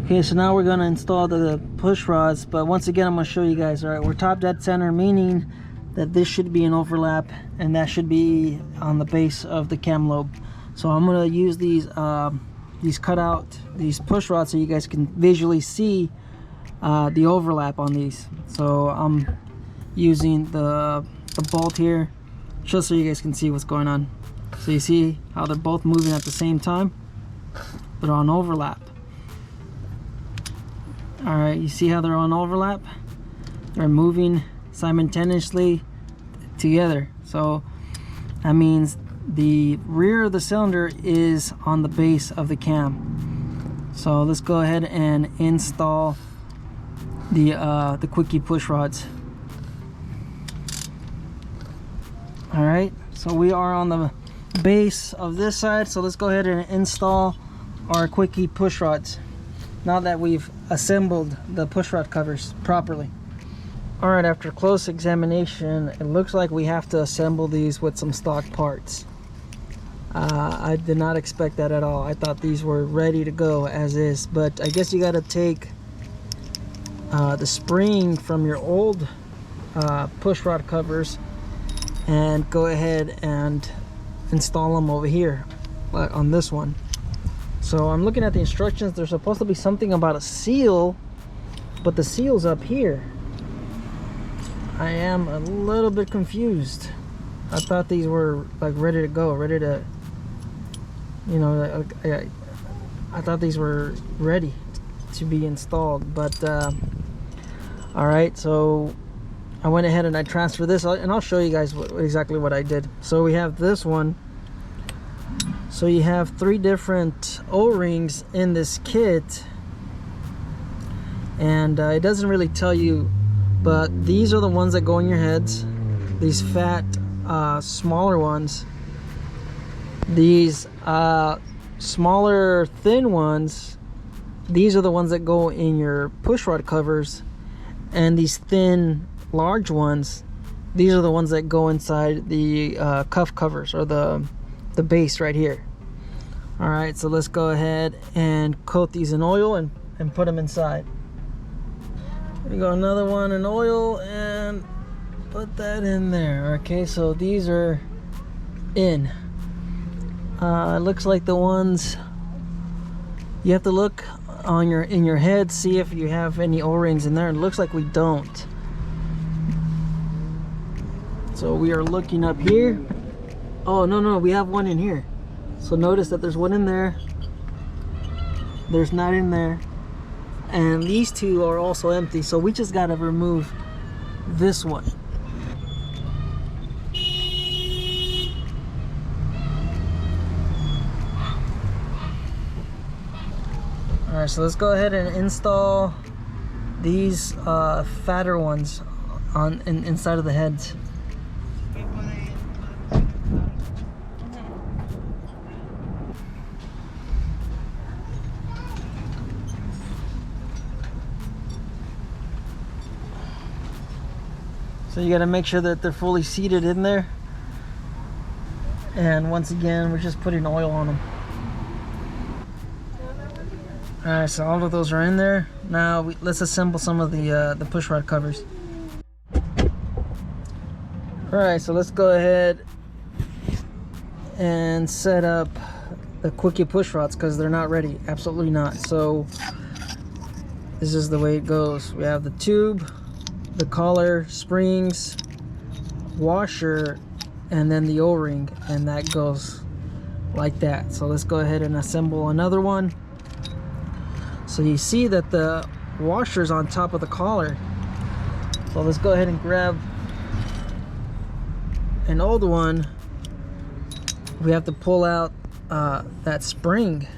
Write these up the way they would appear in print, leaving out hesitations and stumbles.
Okay, so now we're going to install the push rods, but once again I'm going to show you guys. All right, we're top dead center, meaning that this should be an overlap and that should be on the base of the cam lobe. So I'm going to use these push rods so you guys can visually see the overlap on these. So I'm using the bolt here just so you guys can see what's going on. So you see how they're both moving at the same time? They're on overlap. Alright, you see how they're on overlap? They're moving simultaneously together. So that means the rear of the cylinder is on the base of the cam. So let's go ahead and install the Quickee push rods. Alright, so we are on the base of this side, so let's go ahead and install our Quickee push rods now that we've assembled the push rod covers properly. Alright, after close examination, it looks like we have to assemble these with some stock parts. I did not expect that at all. I thought these were ready to go as is, but I guess you got to take the spring from your old push rod covers and go ahead and install them over here on this one. So I'm looking at the instructions. There's supposed to be something about a seal, but the seal's up here. I am a little bit confused. I thought these were like ready to go, ready to, you know, I thought these were ready to be installed. But all right, so I went ahead and I transferred this, and I'll show you guys exactly what I did. So we have this one. So you have 3 different O-rings in this kit, and it doesn't really tell you, but these are the ones that go in your heads. These fat, smaller ones. These smaller, thin ones, these are the ones that go in your push rod covers, and these thin, large ones, these are the ones that go inside the cuff covers, or the base right here. All right, so let's go ahead and coat these in oil and put them inside. We got another one in oil and put that in there. Okay, so these are in. It looks like the ones you have to look on in your head, see if you have any O-rings in there. It looks like we don't. So we are looking up here. Oh, no, we have one in here. So notice that there's one in there. There's not in there. And these 2 are also empty. So we just got to remove this one. Alright, so let's go ahead and install these fatter ones inside of the heads. So you got to make sure that they're fully seated in there. And once again, we're just putting oil on them. Alright, so all of those are in there. Now let's assemble some of the push rod covers. Alright, so let's go ahead and set up the Quickee push rods because they're not ready. Absolutely not. So this is the way it goes. We have the tube, the collar, springs, washer, and then the O-ring, and that goes like that. So let's go ahead and assemble another one. So you see that the washer's on top of the collar. So let's go ahead and grab an old one. We have to pull out that spring.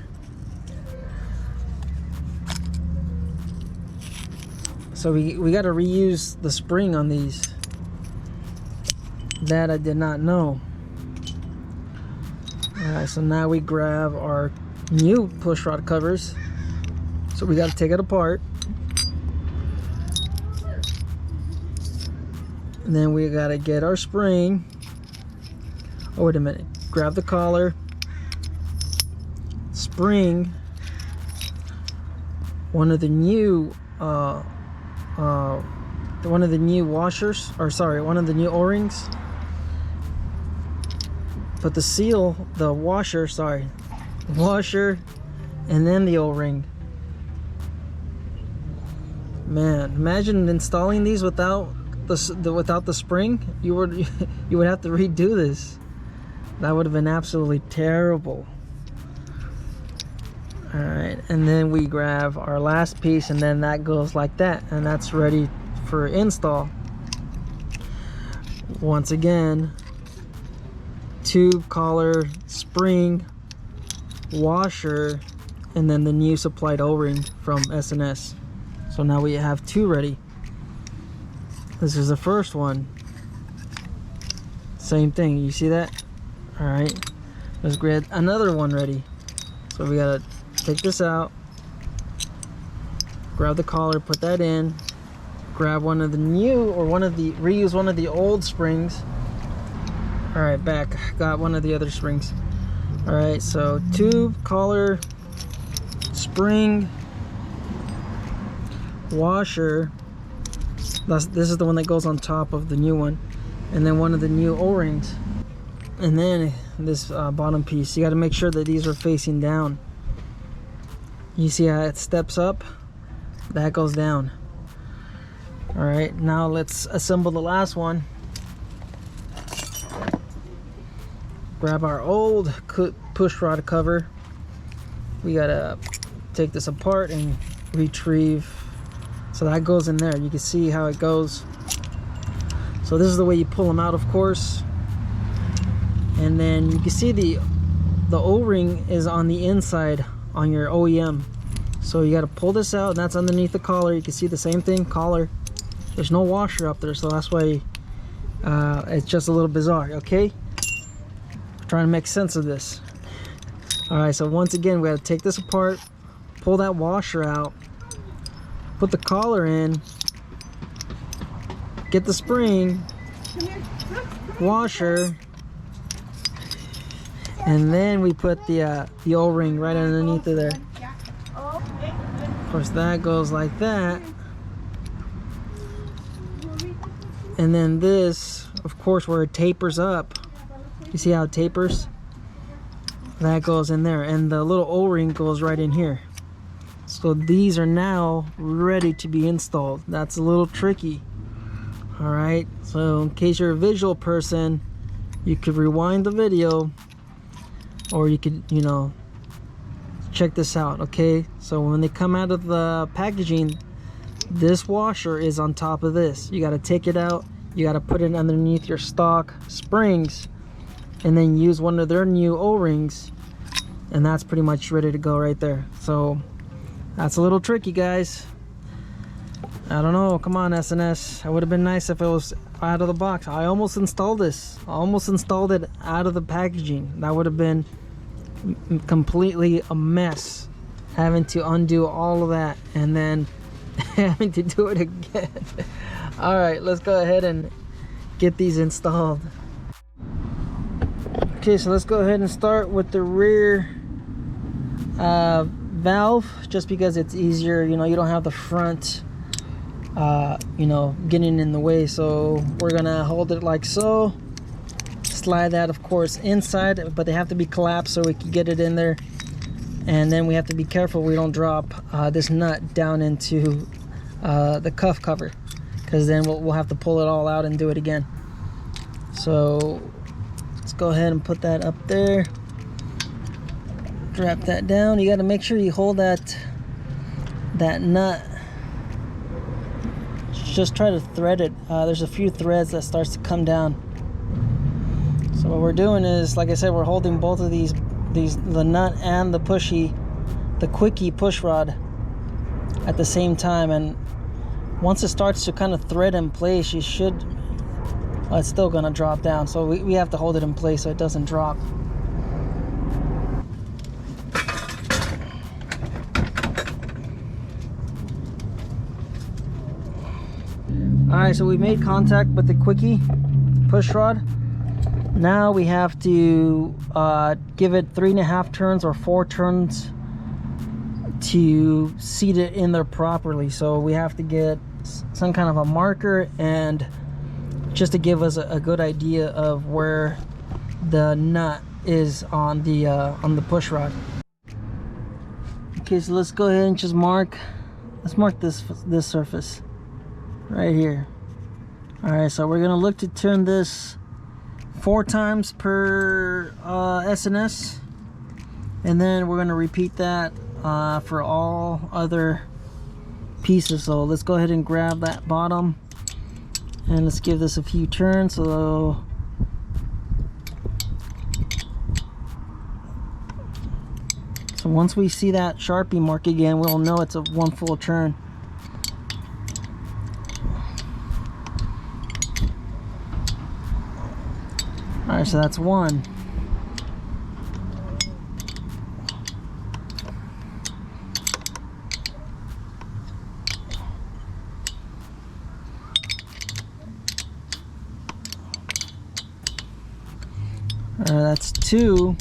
So we got to reuse the spring on these. That I did not know. Alright, so now we grab our new push rod covers. So we got to take it apart. And then we got to get our spring. Oh, wait a minute. Grab the collar, spring, one of the new washers, or sorry, one of the new O-rings. But the seal, the washer, sorry, washer, and then the O-ring. Man, imagine installing these without the spring. You would have to redo this. That would have been absolutely terrible. All right, and then we grab our last piece, and then that goes like that, and that's ready for install. Once again, tube, collar, spring, washer, and then the new supplied O-ring from S&S. So now we have two ready. This is the first one. Same thing, you see that? All right, let's grab another one ready. So we gotta take this out, grab the collar, put that in, grab one of the new, or reuse one of the old springs. All right, back, got one of the other springs. All right, so tube, collar, spring, washer. This is the one that goes on top of the new one, and then one of the new O-rings, and then this bottom piece. You got to make sure that these are facing down. You see how it steps up? That goes down. All right, now let's assemble the last one. Grab our old push rod cover. We gotta take this apart and retrieve. So that goes in there. You can see how it goes. So this is the way you pull them out, of course. And then you can see the O-ring is on the inside on your OEM. So you got to pull this out, and that's underneath the collar. You can see the same thing, collar. There's no washer up there, so that's why it's just a little bizarre. Okay, I'm trying to make sense of this. All right, so once again, we got to take this apart, pull that washer out, put the collar in, get the spring, washer, and then we put the O-ring right underneath of there. Of course, that goes like that. And then this, of course, where it tapers up, you see how it tapers? That goes in there, and the little O-ring goes right in here. So these are now ready to be installed. That's a little tricky. All right, so in case you're a visual person, you could rewind the video, or you could, you know, check this out. Okay, so when they come out of the packaging, this washer is on top of this. You got to take it out, you got to put it underneath your stock springs, and then use one of their new O-rings, and that's pretty much ready to go right there. So that's a little tricky, guys. I don't know, come on, S&S. It would have been nice if it was out of the box. I almost installed this. I almost installed it out of the packaging. That would have been completely a mess, having to undo all of that and then having to do it again. All right, let's go ahead and get these installed. Okay, so let's go ahead and start with the rear valve, just because it's easier. You know, you don't have the front you know, getting in the way. So we're gonna hold it like so, slide that, of course, inside, but they have to be collapsed so we can get it in there. And then we have to be careful we don't drop this nut down into the cuff cover, because then we'll have to pull it all out and do it again. So let's go ahead and put that up there, drop that down. You got to make sure you hold that nut. Just try to thread it. There's a few threads that starts to come down. So what we're doing is, like I said, we're holding both of these, the nut and the Quickee Pushrod at the same time, and once it starts to kind of thread in place, you should, well, it's still gonna drop down, so we have to hold it in place so it doesn't drop. Alright, so we made contact with the Quickee Pushrod. Now we have to give it 3.5 turns or 4 turns to seat it in there properly. So we have to get some kind of a marker, and just to give us a good idea of where the nut is on the push rod. Okay, so let's go ahead and just mark this surface right here. All right, so we're gonna look to turn this 4 times per SNS, and then we're gonna repeat that for all other pieces. So let's go ahead and grab that bottom, and let's give this a few turns. So once we see that Sharpie mark again, we'll know it's a 1 full turn. All right, so that's 1. That's 2.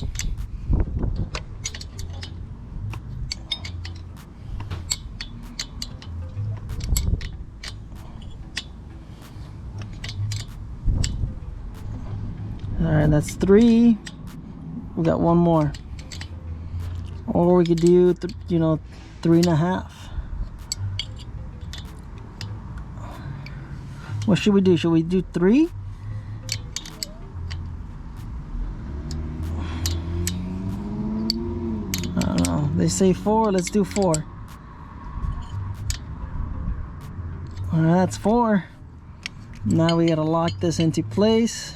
Alright, that's 3. We got 1 more. Or we could do, 3.5. What should we do? Should we do 3? I don't know. They say 4. Let's do 4. Alright, that's 4. Now we gotta lock this into place.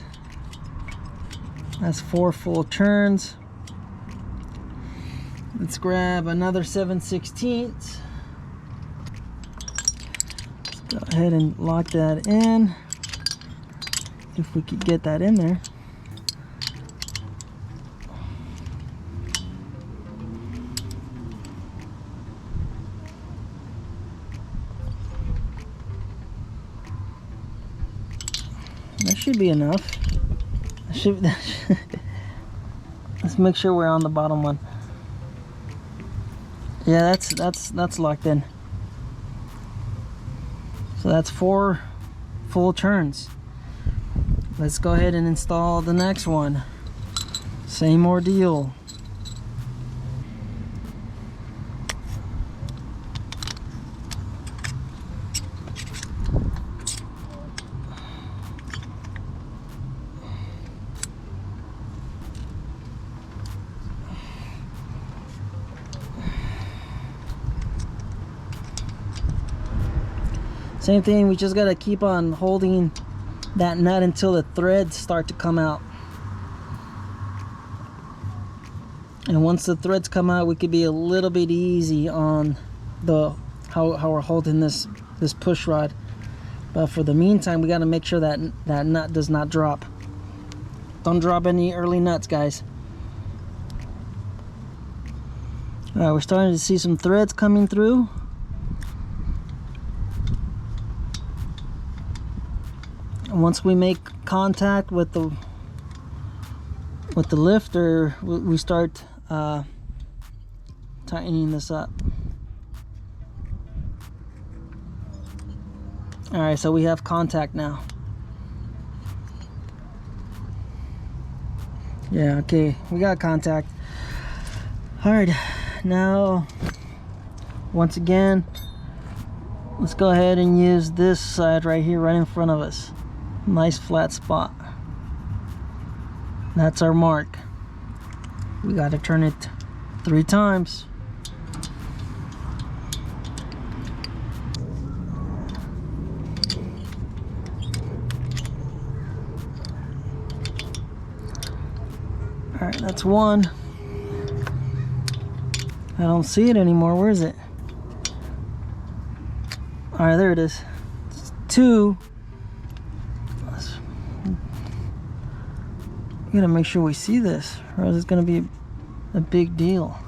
That's 4 full turns. Let's grab another 7/16. Let's go ahead and lock that in. If we could get that in there. That should be enough. Let's make sure we're on the bottom one. Yeah, that's locked in. So that's 4 full turns. Let's go ahead and install the next one. Same ordeal. Same thing, we just gotta keep on holding that nut until the threads start to come out. And once the threads come out, we could be a little bit easy on how we're holding this push rod. But for the meantime, we gotta make sure that that nut does not drop. Don't drop any early nuts, guys. All right, we're starting to see some threads coming through. Once we make contact with the lifter, we start tightening this up. All right, so we have contact now. Yeah, okay, we got contact. All right, now once again, let's go ahead and use this side right here, right in front of us. Nice flat spot. That's our mark. We got to turn it 3 times. All right, that's 1. I don't see it anymore. Where is it? All right, there it is. It's 2. We gotta make sure we see this, or else it's gonna be a big deal.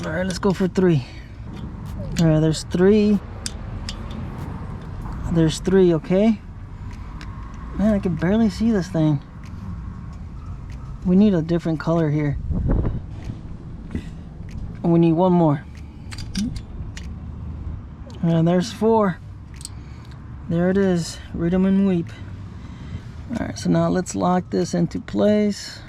All right, let's go for 3. All right, there's 3. There's 3, okay? Man, I can barely see this thing. We need a different color here. We need one more. And there's 4. There it is. Read 'em and weep. Alright, so now let's lock this into place.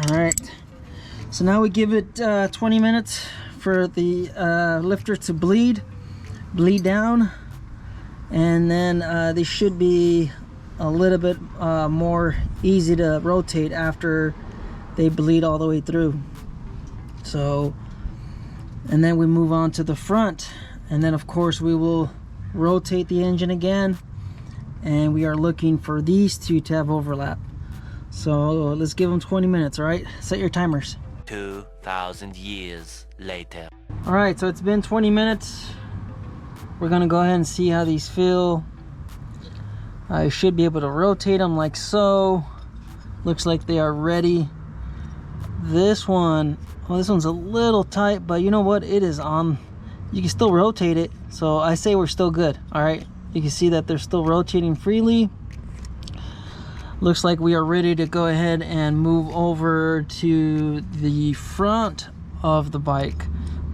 Alright, so now we give it 20 minutes for the lifter to bleed down, and then they should be a little bit more easy to rotate after they bleed all the way through. So, and then we move on to the front, and then of course we will rotate the engine again, and we are looking for these two to have overlap. So let's give them 20 minutes. All right, set your timers. 2,000 years later. All right, so it's been 20 minutes. We're gonna go ahead and see how these feel. I should be able to rotate them like so. Looks like they are ready. This one, well, this one's a little tight, but you know what? It is on. You can still rotate it. So I say we're still good. All right, you can see that they're still rotating freely. Looks like we are ready to go ahead and move over to the front of the bike.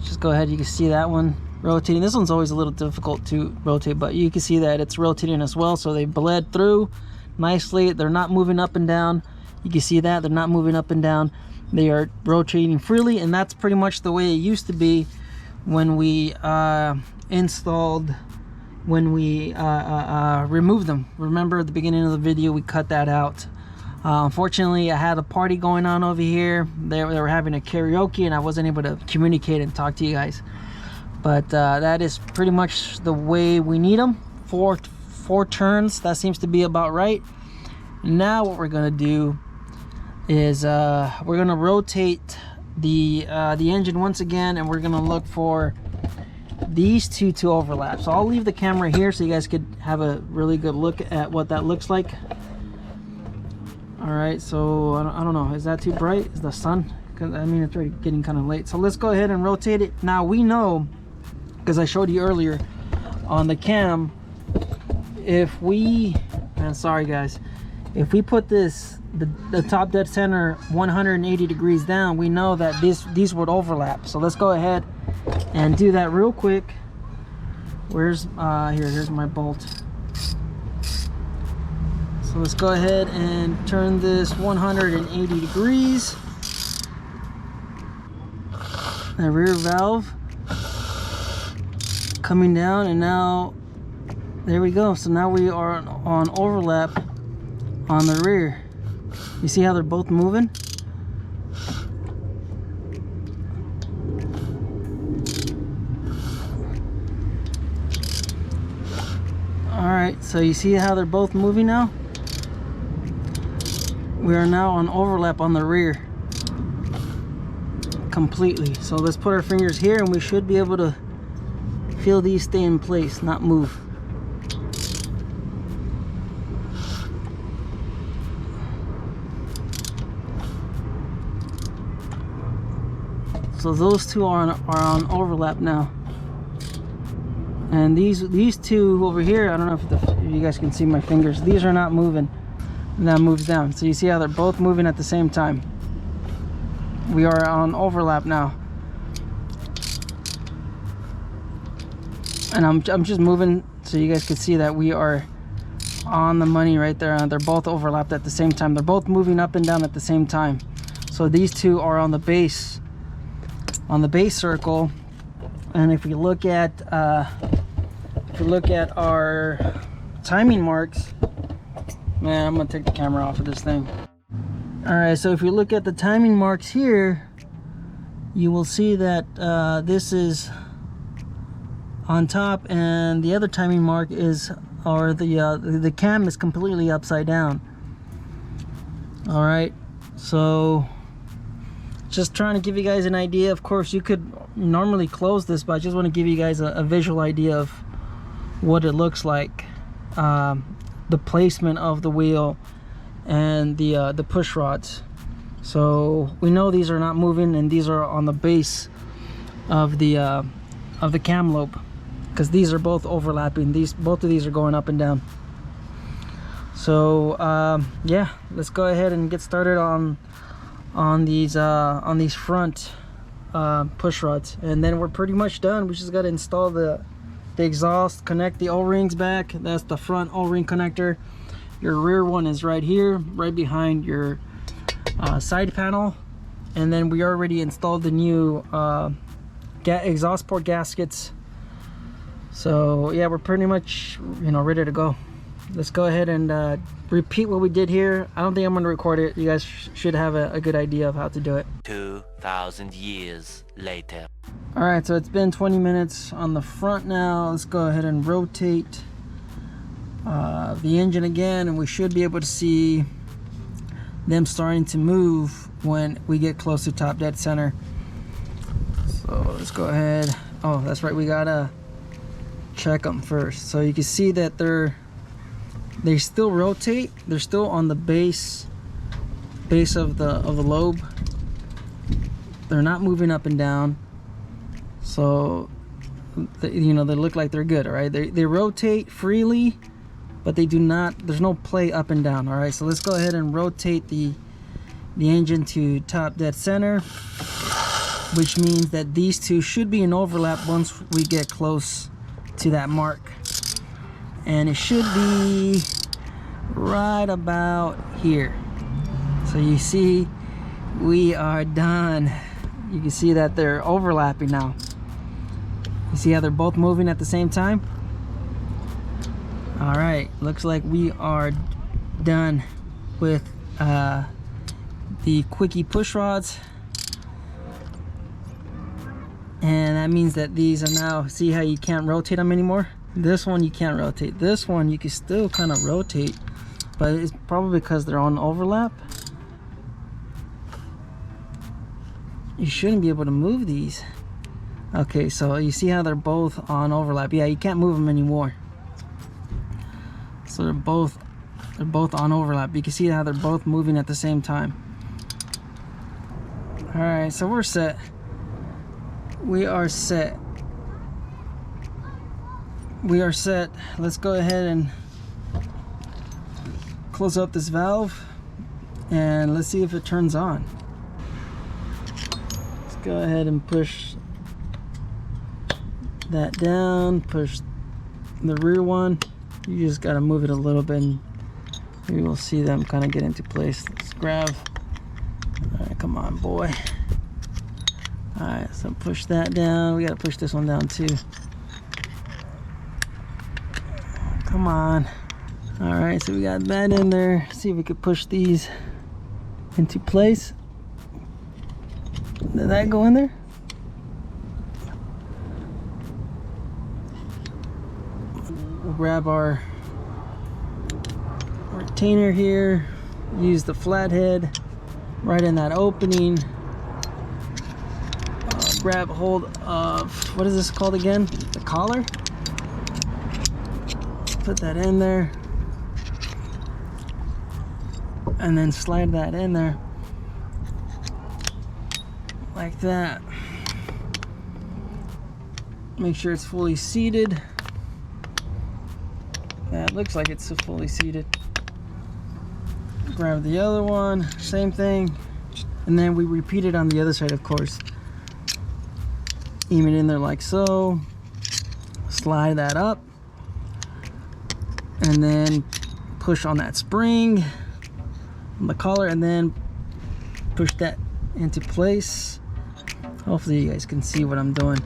Just go ahead, you can see that one rotating. This one's always a little difficult to rotate, but you can see that it's rotating as well. So they bled through nicely. They're not moving up and down. You can see that they're not moving up and down. They are rotating freely, and that's pretty much the way it used to be when we installed, when we removed them. Remember at the beginning of the video we cut that out. Unfortunately, I had a party going on over here. They were having a karaoke, and I wasn't able to communicate and talk to you guys. But that is pretty much the way we need them. Four turns, that seems to be about right. Now what we're gonna do is we're gonna rotate the engine once again, and we're gonna look for these two to overlap. So I'll leave the camera here so you guys could have a really good look at what that looks like. All right, so I don't know, is that too bright? Is the sun? Because I mean, it's already getting kind of late. So let's go ahead and rotate it. Now we know, because I showed you earlier on the cam, if we, and sorry guys, if we put this the top dead center 180 degrees down, we know that these would overlap. So let's go ahead and do that real quick. Where's here's my bolt. So let's go ahead and turn this 180 degrees. The rear valve coming down, and now there we go. So now we are on overlap on the rear. You see how they're both moving? Alright, so you see how they're both moving now? We are now on overlap on the rear completely. So let's put our fingers here, and we should be able to feel these stay in place, not move. So those two are on overlap now, and these two over here, I don't know if you guys can see my fingers. These are not moving. And that moves down. So you see how they're both moving at the same time. We are on overlap now, and I'm just moving so you guys can see that we are on the money right there. They're both overlapped at the same time. They're both moving up and down at the same time. So these two are on the base circle, and if we look at our timing marks, man, I'm gonna take the camera off of this thing. All right, so if you look at the timing marks here, you will see that this is on top, and the other timing mark is, or the cam is completely upside down. All right, so just trying to give you guys an idea. Of course, you could normally close this, but I just want to give you guys a visual idea of what it looks like, the placement of the wheel and the push rods. So we know these are not moving, and these are on the base of the cam lobe. because these are both overlapping. Both of these are going up and down. So yeah, let's go ahead and get started on these front push rods, and then we're pretty much done. We just got to install the exhaust, connect the O-rings back. That's the front O-ring connector. Your rear one is right here, right behind your side panel. And then we already installed the new exhaust port gaskets. So yeah, we're pretty much, you know, ready to go. Let's go ahead and repeat what we did here. I don't think I'm going to record it. You guys should have a good idea of how to do it. 2,000 years later. All right, so it's been 20 minutes on the front now. Let's go ahead and rotate the engine again, and we should be able to see them starting to move when we get close to top dead center. So let's go ahead. Oh, that's right, we gotta check them first. So you can see that they still rotate. They're still on the base of the lobe. They're not moving up and down. So you know, they look like they're good. All right, they rotate freely, but they do not, there's no play up and down. All right, so let's go ahead and rotate the engine to top dead center, which means that these two should be in overlap once we get close to that mark. And it should be right about here. So you see, we are done. You can see that they're overlapping now. You see how they're both moving at the same time? All right, looks like we are done with the Quickee Pushrods. And that means that these are now, see how you can't rotate them anymore? This one you can't rotate. This one you can still kind of rotate, but it's probably because they're on overlap. You shouldn't be able to move these. Okay, so you see how they're both on overlap. Yeah, you can't move them anymore. So they're both on overlap. You can see how they're both moving at the same time. All right, so we're set. We are set. We are set. Let's go ahead and close up this valve and let's see if it turns on. Let's go ahead and push that down, push the rear one. You just got to move it a little bit and maybe we'll see them kind of get into place. Let's grab. All right, come on, boy. All right, so push that down. We got to push this one down too. Come on. All right, so we got that in there. See if we could push these into place. Did that go in there? We'll grab our retainer here. Use the flathead right in that opening. Grab hold of, what is this called again? The collar. Put that in there. And then slide that in there. Like that. Make sure it's fully seated. Yeah, it looks like it's fully seated. Grab the other one, same thing. And then we repeat it on the other side, of course. Aim it in there like so. Slide that up. And then push on that spring on the collar and then push that into place. Hopefully you guys can see what I'm doing.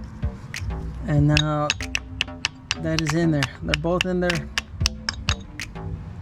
And now that is in there. They're both in there.